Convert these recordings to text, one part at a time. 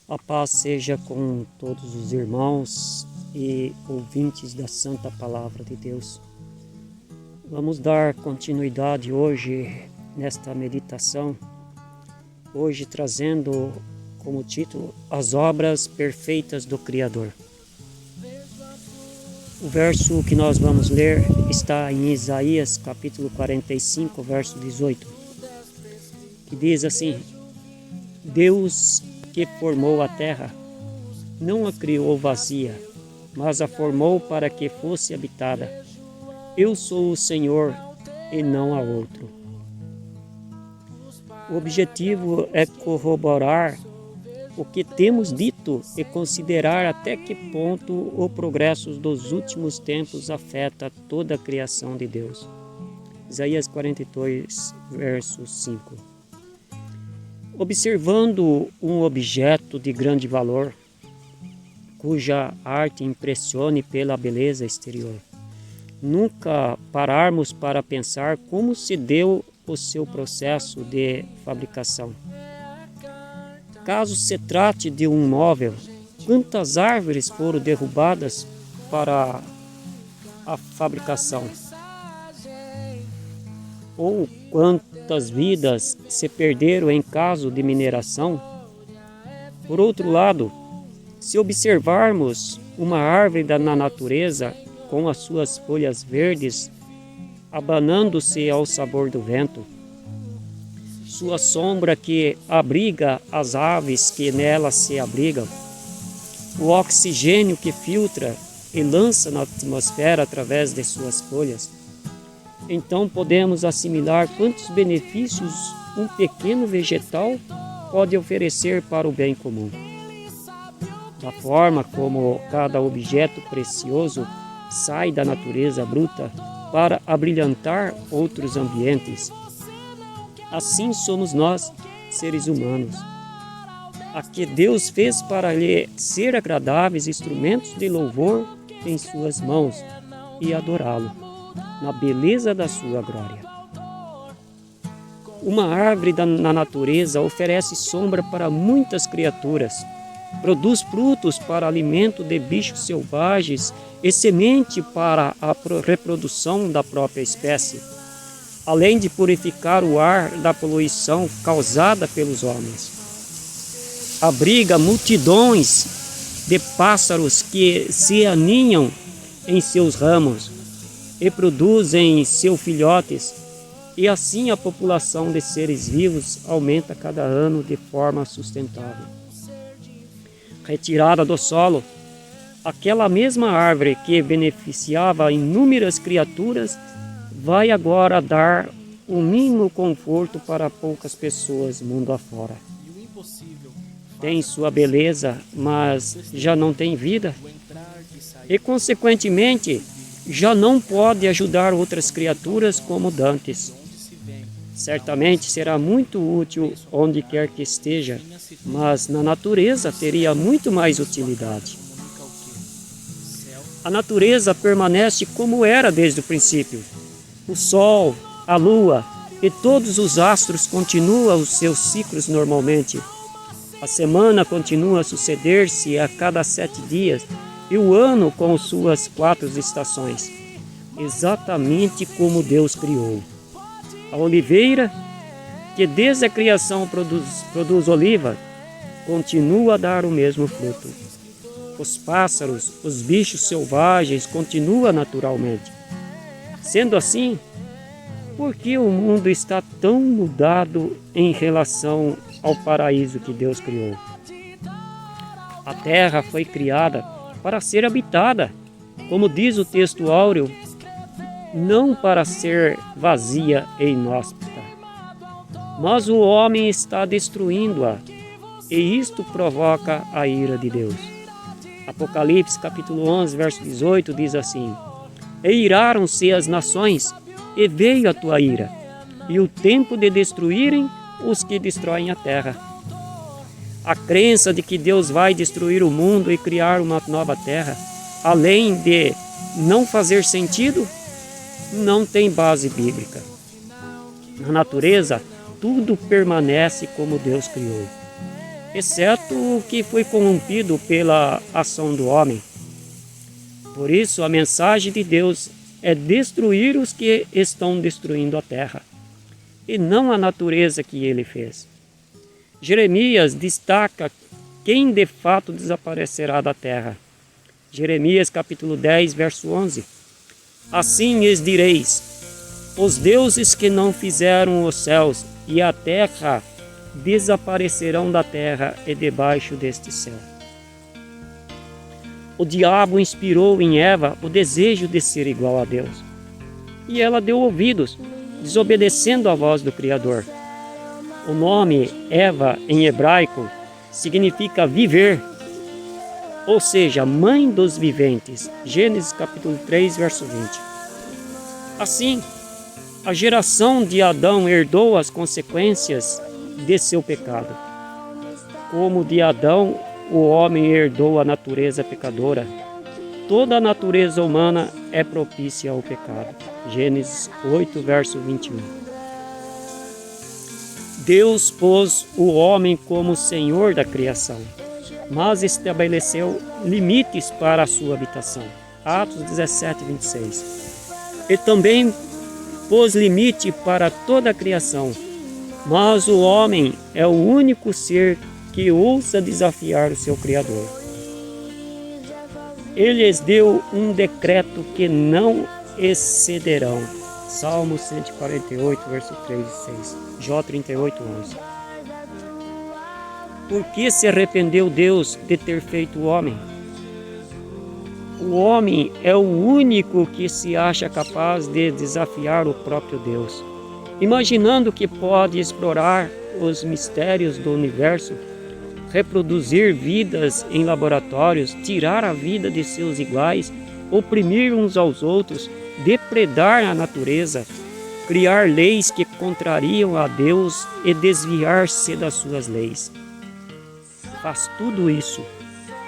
A paz seja com todos os irmãos e ouvintes da Santa Palavra de Deus. Vamos dar continuidade hoje nesta meditação, hoje trazendo como título As Obras Perfeitas do Criador. O verso que nós vamos ler está em Isaías capítulo 45, verso 18, que diz assim: Deus que formou a terra não a criou vazia, mas a formou para que fosse habitada. Eu sou o Senhor e não há outro. O objetivo é corroborar o que temos dito e considerar até que ponto o progresso dos últimos tempos afeta toda a criação de Deus. Isaías 42, verso 5. Observando um objeto de grande valor, cuja arte impressione pela beleza exterior, nunca pararmos para pensar como se deu o seu processo de fabricação. Caso se trate de um móvel, quantas árvores foram derrubadas para a fabricação? Ou quantas vidas se perderam em caso de mineração? Por outro lado, se observarmos uma árvore na natureza com as suas folhas verdes abanando-se ao sabor do vento, sua sombra que abriga as aves que nela se abrigam, o oxigênio que filtra e lança na atmosfera através de suas folhas, então podemos assimilar quantos benefícios um pequeno vegetal pode oferecer para o bem comum. Da forma como cada objeto precioso sai da natureza bruta para abrilhantar outros ambientes, assim somos nós, seres humanos, a que Deus fez para lhe ser agradáveis instrumentos de louvor em suas mãos e adorá-lo na beleza da sua glória. Uma árvore na natureza oferece sombra para muitas criaturas, produz frutos para alimento de bichos selvagens e semente para a reprodução da própria espécie, além de purificar o ar da poluição causada pelos homens. Abriga multidões de pássaros que se aninham em seus ramos e produzem seus filhotes, e assim a população de seres vivos aumenta cada ano de forma sustentável. Retirada do solo, aquela mesma árvore que beneficiava inúmeras criaturas vai agora dar o mínimo conforto para poucas pessoas mundo afora. Tem sua beleza, mas já não tem vida e, consequentemente, já não pode ajudar outras criaturas como dantes. Certamente será muito útil onde quer que esteja, mas na natureza teria muito mais utilidade. A natureza permanece como era desde o princípio. O sol, a lua e todos os astros continuam os seus ciclos normalmente. A semana continua a suceder-se a cada 7 dias e o ano com suas 4 estações, exatamente como Deus criou. A oliveira, que desde a criação produz oliva, continua a dar o mesmo fruto. Os pássaros, os bichos selvagens continuam naturalmente. Sendo assim, por que o mundo está tão mudado em relação ao paraíso que Deus criou? A terra foi criada para ser habitada, como diz o texto áureo, não para ser vazia e inóspita. Mas o homem está destruindo-a, e isto provoca a ira de Deus. Apocalipse capítulo 11, verso 18 diz assim: E iraram-se as nações, e veio a tua ira, e o tempo de destruírem os que destroem a terra. A crença de que Deus vai destruir o mundo e criar uma nova terra, além de não fazer sentido, não tem base bíblica. Na natureza, tudo permanece como Deus criou. exceto o que foi corrompido pela ação do homem. Por isso, a mensagem de Deus é destruir os que estão destruindo a terra, e não a natureza que ele fez. Jeremias destaca quem de fato desaparecerá da terra. Jeremias capítulo 10, verso 11. Assim lhes direis: os deuses que não fizeram os céus e a terra desaparecerão da terra e debaixo deste céu. O diabo inspirou em Eva o desejo de ser igual a Deus, e ela deu ouvidos, desobedecendo à voz do Criador. O nome Eva em hebraico significa viver, ou seja, mãe dos viventes. Gênesis capítulo 3, verso 20. Assim, a geração de Adão herdou as consequências de seu pecado. Como de Adão, o homem herdou a natureza pecadora. Toda a natureza humana é propícia ao pecado. Gênesis 8, verso 21. Deus pôs o homem como senhor da criação, mas estabeleceu limites para a sua habitação. Atos 17, 26. E também pôs limite para toda a criação, mas o homem é o único ser que ousa desafiar o seu Criador. Ele lhes deu um decreto que não excederão. Salmo 148, verso 3 e 6. Jó 38, 11. Por que se arrependeu Deus de ter feito o homem? O homem é o único que se acha capaz de desafiar o próprio Deus, imaginando que pode explorar os mistérios do universo, reproduzir vidas em laboratórios, tirar a vida de seus iguais, oprimir uns aos outros, depredar a natureza, criar leis que contrariam a Deus e desviar-se das suas leis. Faz tudo isso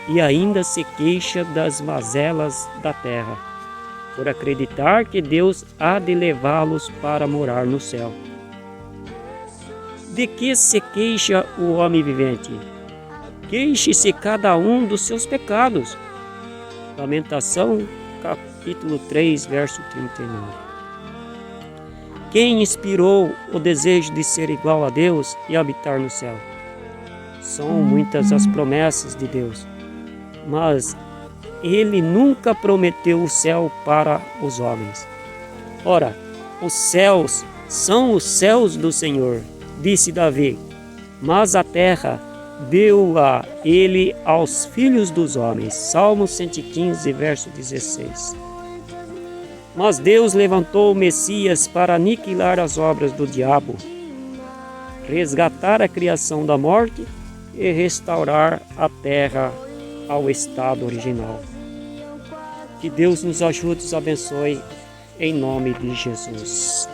e ainda se queixa das mazelas da terra, por acreditar que Deus há de levá-los para morar no céu. De que se queixa o homem vivente? Queixe-se cada um dos seus pecados. Lamentação, capítulo 3, verso 39. Quem inspirou o desejo de ser igual a Deus e habitar no céu? São muitas as promessas de Deus, mas Ele nunca prometeu o céu para os homens. Ora, os céus são os céus do Senhor, disse Davi, mas a terra deu-a Ele aos filhos dos homens. Salmo 115, verso 16. Mas Deus levantou o Messias para aniquilar as obras do diabo, resgatar a criação da morte e restaurar a terra ao estado original. Que Deus nos ajude e nos abençoe, em nome de Jesus.